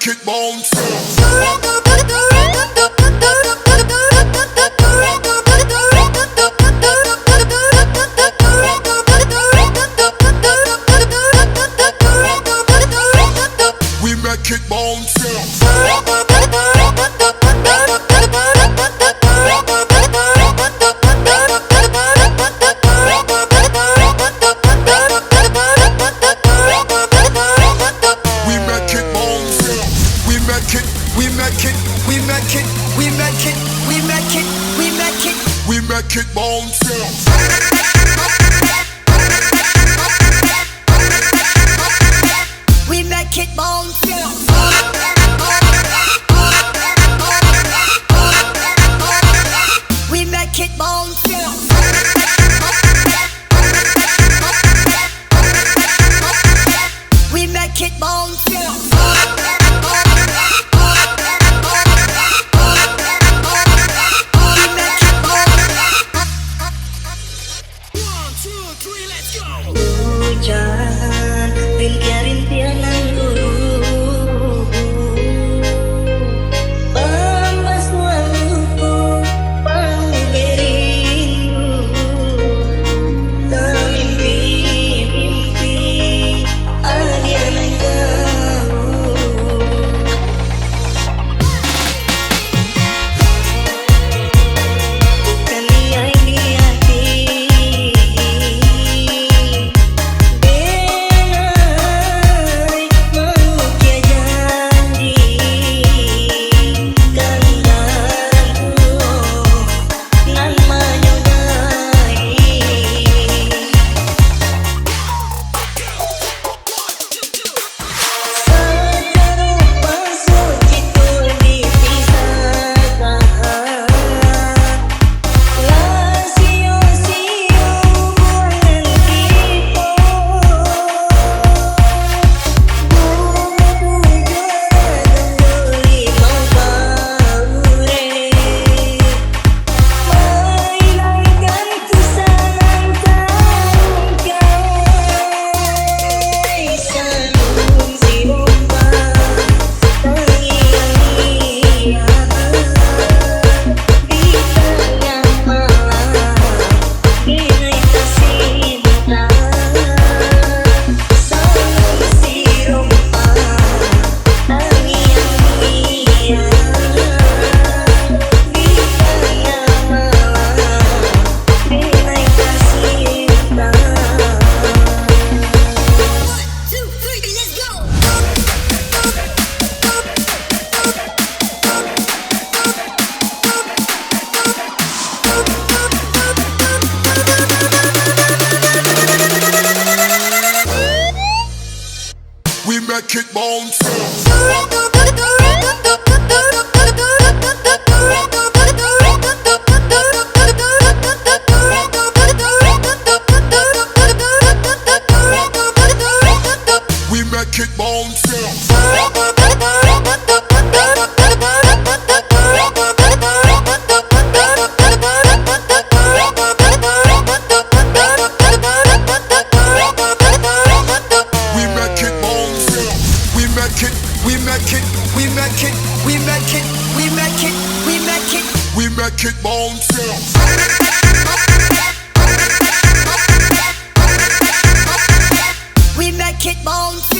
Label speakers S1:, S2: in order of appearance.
S1: make it bounce. We make it bounce. We make it bounce.
S2: We make it bounce. We make it bounce. We make it bounce.
S3: Hujan, rintian-rintianan guru, pembasuhan lumpur, panggerindu, mimpi-mimpi, adian kau. Kalian di hati.
S1: We make it bounce. We make it bounce. We make it, we make it, we make it, we make it, we make it, we make it bounce.
S2: We make it bounce.